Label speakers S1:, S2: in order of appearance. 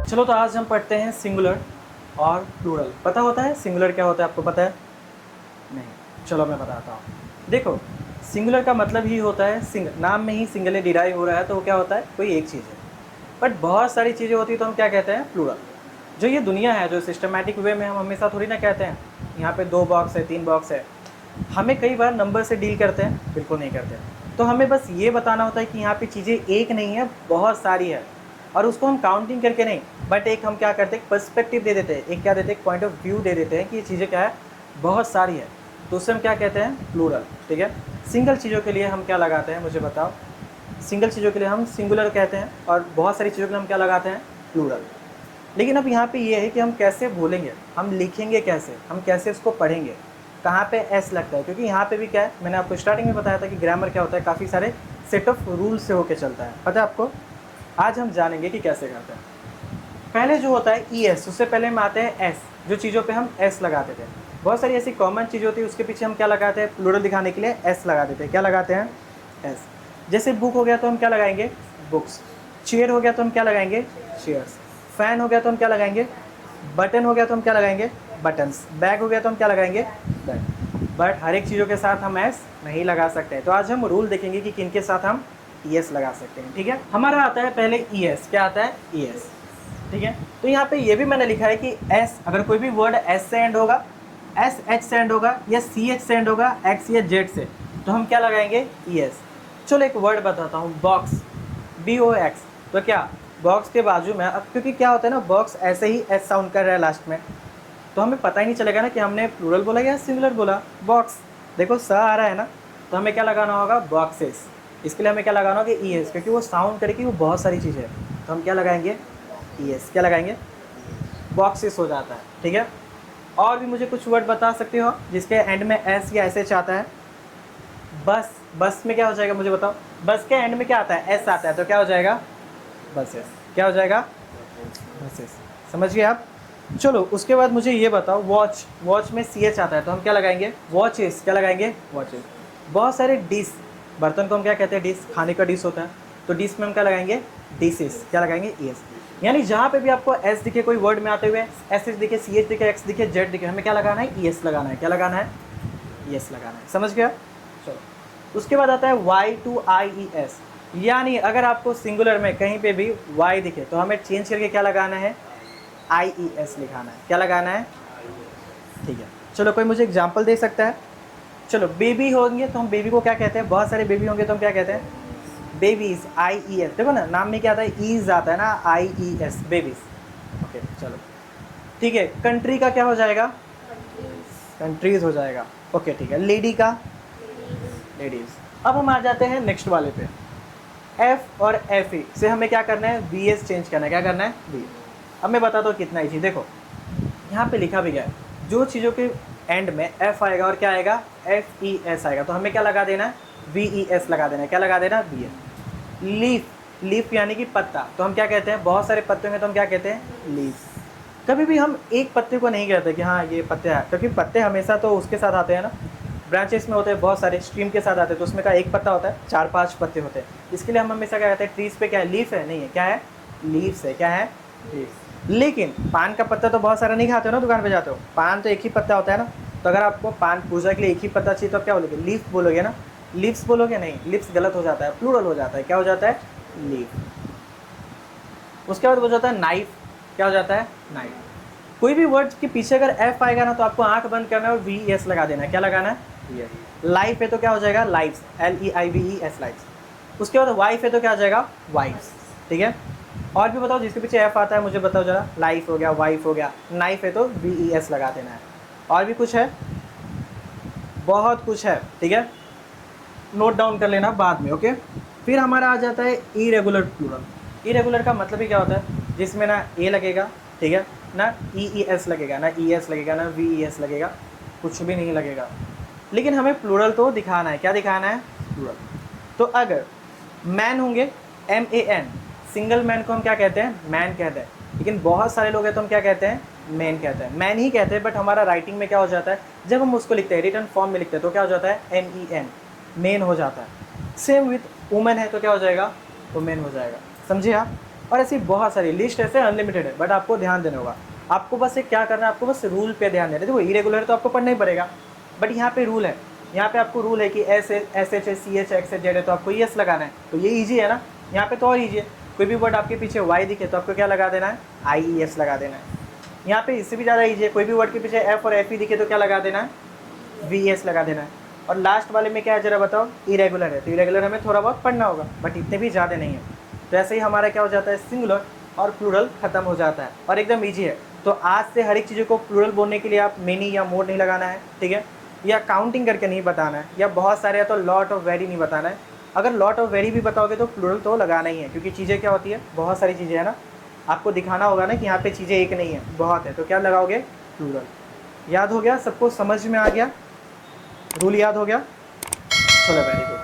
S1: चलो तो आज हम पढ़ते हैं सिंगुलर और प्लूरल। पता होता है सिंगुलर क्या होता है, आपको पता है? नहीं, चलो मैं बताता हूँ। देखो, सिंगुलर का मतलब ही होता है नाम में ही सिंगल डिराइव हो रहा है, तो वो क्या होता है, कोई एक चीज़ है। बट बहुत सारी चीज़ें होती है तो हम क्या कहते हैं, प्लूरल। जो ये दुनिया है, जो सिस्टमैटिक वे में हम हमेशा थोड़ी ना कहते हैं यहाँ पे 2 बॉक्स है 3 बॉक्स है। हमें कई बार नंबर से डील करते हैं, बिल्कुल नहीं करते। तो हमें बस ये बताना होता है कि यहाँ पे चीज़ें एक नहीं है, बहुत सारी है। और उसको हम काउंटिंग करके नहीं, बट एक हम क्या करते हैं, पर्सपेक्टिव दे देते हैं, एक क्या देते हैं, पॉइंट ऑफ व्यू दे देते हैं कि ये चीज़ें क्या है, बहुत सारी है। तो उससे हम क्या कहते हैं, प्लूरल। ठीक है। सिंगल चीज़ों के लिए हम क्या लगाते हैं, मुझे बताओ। सिंगल चीज़ों के लिए हम सिंगुलर कहते हैं और बहुत सारी चीज़ों के लिए हम क्या लगाते हैं, प्लूरल। लेकिन अब यहाँ पे ये है कि हम कैसे बोलेंगे, हम लिखेंगे कैसे, हम कैसे उसको पढ़ेंगे, कहाँ पे एस लगता है। क्योंकि यहाँ पे भी क्या है, मैंने आपको स्टार्टिंग में बताया था कि ग्रामर क्या होता है, काफ़ी सारे सेट ऑफ रूल से होके चलता है, पता है आपको। आज हम जानेंगे कि कैसे करते हैं। पहले जो होता है ई एस, उससे पहले हम आते हैं एस, जो चीज़ों पे हम एस लगाते थे। बहुत सारी ऐसी कॉमन चीज़ होती है, उसके पीछे हम क्या लगाते हैं, प्लूरल दिखाने के लिए एस लगा देते हैं। क्या लगाते हैं, एस। जैसे बुक हो गया तो हम क्या लगाएंगे, बुक्स। चेयर हो गया तो हम क्या लगाएंगे, चेयर्स। फैन हो गया तो हम क्या लगाएंगे, बटन हो गया तो हम क्या लगाएंगे, बटन्स। बैग हो गया तो हम क्या लगाएंगे, बैग। बट हर एक चीज़ों के साथ हम एस नहीं लगा सकते। तो आज हम रूल देखेंगे कि किन के साथ हम ई एस लगा सकते हैं। ठीक है, हमारा आता है पहले ई एस। क्या आता है, ई एस। ठीक है, तो यहाँ पे ये भी मैंने लिखा है कि एस, अगर कोई भी वर्ड एस से एंड होगा, एस एच से एंड होगा, या सी एच से एंड होगा, एक्स या जेड से, तो हम क्या लगाएंगे, ई एस। चलो एक वर्ड बताता हूँ, बॉक्स, बी ओ एक्स। तो क्या, बॉक्स के बाजू में, अब क्योंकि क्या होता है ना, बॉक्स ऐसे ही एस साउंड कर रहा है लास्ट में, तो हमें पता ही नहीं चलेगा ना कि हमने प्लूरल बोला या सिंगुलर बोला। बॉक्स, देखो स आ रहा है ना, तो हमें क्या लगाना होगा, बॉक्सेस। इसके लिए हमें क्या लगाना होगा, ई एस, क्योंकि वो साउंड करेगी, वो बहुत सारी चीज़ें है। तो हम क्या लगाएंगे, ई एस। क्या लगाएंगे, बॉक्सेस हो जाता है। ठीक है। और भी मुझे कुछ वर्ड बता सकते हो जिसके एंड में एस या एस एच आता है। बस, बस में क्या हो जाएगा, मुझे बताओ। बस के एंड में क्या आता है, एस आता है, तो क्या हो जाएगा, बसेस। क्या हो जाएगा, बसेस। समझ गए आप। चलो उसके बाद मुझे ये बताओ, वॉच, वॉच में सी एच आता है, तो हम क्या लगाएंगे, वॉचेस। क्या लगाएंगे, वॉचेस। बहुत सारे डिश, बर्तन को हम क्या कहते हैं, डिश, खाने का डिश होता है, तो डिश में हम क्या लगाएंगे, डिशेस। क्या लगाएंगे, ई एस। यानी जहाँ पे भी आपको एस दिखे कोई वर्ड में आते हुए, एस एच दिखे, सी एच दिखे, एक्स दिखे, जेड दिखे, हमें क्या लगाना है, ई एस लगाना है। क्या लगाना है, ई एस लगाना है। समझ गया। चलो उसके बाद आता है Y to I E S. यानी अगर आपको सिंगुलर में कहीं पे भी वाई दिखे तो हमें चेंज करके क्या लगाना है, आई ई एस लिखाना है। क्या लगाना है, ठीक है। चलो कोई मुझे एग्जांपल दे सकता है। चलो बेबी होंगे तो हम बेबी को क्या कहते हैं, बहुत सारे बेबी होंगे तो हम क्या कहते हैं, बेबीज, आई ई एस। देखो ना, नाम में क्या आता है, ईज आता है ना, आई ई एस, बेबीज। ओके चलो ठीक है। कंट्री का क्या हो जाएगा, कंट्रीज हो जाएगा। ओके ठीक है। लेडी का, लेडीज। अब हम आ जाते हैं नेक्स्ट वाले पे, एफ और एफ ई से हमें क्या करना है, वी एस चेंज करना है। क्या करना है, वी। अब मैं बताता हूँ कितना ईजी। देखो यहाँ पे लिखा भी गया है, जो चीज़ों के एंड में एफ आएगा और क्या आएगा, एफ ई एस आएगा, तो हमें क्या लगा देना है, वी ई एस लगा देना है। क्या लगा देना, वी एस। लीफ, लीफ यानी कि पत्ता, तो हम क्या कहते हैं, बहुत सारे पत्ते होंगे तो हम क्या कहते हैं, लीफ। कभी भी हम एक पत्ते को नहीं कहते कि हाँ ये पत्ते हैं, क्योंकि पत्ते हमेशा तो उसके साथ आते हैं ना, ब्रांचेस में होते हैं, बहुत सारे स्ट्रीम के साथ आते हैं, तो उसमें का एक पत्ता होता है, 4-5 पत्ते होते हैं। इसके लिए हम हमेशा क्या कहते हैं, ट्रीज पे क्या है, लीफ है, नहीं है, क्या है, लीव्स है। क्या है, लीफ। लेकिन पान का पत्ता तो बहुत सारा नहीं खाते हो ना, दुकान पे जाते हो, पान तो एक ही पत्ता होता है ना। तो अगर आपको पान पूजा के लिए एक ही पत्ता चाहिए तो आप क्या बोलोगे, लीफ बोलोगे ना। लीव्स बोलोगे नहीं, लिप्स गलत हो जाता है, प्लूरल हो जाता है। क्या हो जाता है, लीफ। उसके बाद हो जाता है नाइफ। क्या हो जाता है, नाइफ। कोई भी वर्ड के पीछे अगर एफ आएगा ना, तो आपको आंख बंद करना है और वी एस लगा देना है। क्या लगाना है, लाइफ है तो क्या हो जाएगा, लाइफ्स, एल ई आई वी ई एस, लाइफ्स। उसके बाद वाइफ है तो क्या हो जाएगा, वाइफ्स। ठीक है। और भी बताओ जिसके पीछे एफ आता है, मुझे बताओ जरा। लाइफ हो गया, वाइफ हो गया, नाइफ है तो वी ई एस लगा देना है। और भी कुछ है, बहुत कुछ है। ठीक है, नोट डाउन कर लेना बाद में। ओके। फिर हमारा आ जाता है इरेगुलर प्लूरल। इरेगुलर का मतलब ही क्या होता है, जिसमें ना ए लगेगा, ठीक है, ना ई ई एस लगेगा, ना ई एस लगेगा, ना वी ई एस लगेगा, कुछ भी नहीं लगेगा। लेकिन हमें प्लूरल तो दिखाना है। क्या दिखाना है, प्लूरल। तो अगर मैन होंगे, M A N, single man को हम क्या कहते हैं, मैन कहते हैं। लेकिन बहुत सारे लोग हैं तो हम क्या कहते हैं, मैन कहते हैं, मैन ही कहते हैं। बट हमारा राइटिंग में क्या हो जाता है, जब हम उसको लिखते हैं, रिटर्न फॉर्म में लिखते हैं, तो क्या हो जाता है, एन ई एन, मेन हो जाता है। सेम विथ वुमेन है तो क्या हो जाएगा, वुमेन हो जाएगा। समझे आप। और ऐसी बहुत सारी लिस्ट ऐसे अनलिमिटेड है, बट आपको ध्यान देना होगा। आपको बस एक क्या करना है, आपको बस रूल पे ध्यान देना है। देखो इरेगुलर तो आपको पढ़ना ही पड़ेगा, बट यहाँ पे रूल है, यहाँ पे आपको रूल है कि एस एच है, सी एच एक्स जेड है, तो आपको यस लगाना है। तो ये ईजी है ना, यहाँ पे तो और ईजी है। कोई भी वर्ड आपके पीछे वाई दिखे तो आपको क्या लगा देना है, आई ई एस लगा देना है। यहाँ पे इससे भी ज़्यादा ईजी है, कोई भी वर्ड के पीछे एफ और एफ ई दिखे तो क्या लगा देना है, वी एस लगा देना है। और लास्ट वाले में क्या है जरा बताओ, इरेगुलर है, तो इरेगुलर हमें थोड़ा बहुत पढ़ना होगा, बट इतने भी ज़्यादा नहीं है। तो ऐसे ही हमारा क्या हो जाता है, सिंगुलर और प्लूरल खत्म हो जाता है और एकदम ईजी है। तो आज से हर एक चीज़ों को प्लूरल बोलने के लिए आप मेनी या मोर नहीं लगाना है, ठीक है, या काउंटिंग करके नहीं बताना है, या बहुत सारे या तो लॉट और वेरी नहीं बताना है। अगर लॉट और वेरी भी बताओगे तो प्लूरल तो लगाना ही है, क्योंकि चीज़ें क्या होती है, बहुत सारी चीज़ें है ना, आपको दिखाना होगा ना कि यहाँ पे चीज़ें एक नहीं है, बहुत है, तो क्या लगाओगे, प्लूरल। याद हो गया सबको, समझ में आ गया, रूल याद हो गया, चलो वेरी गुड।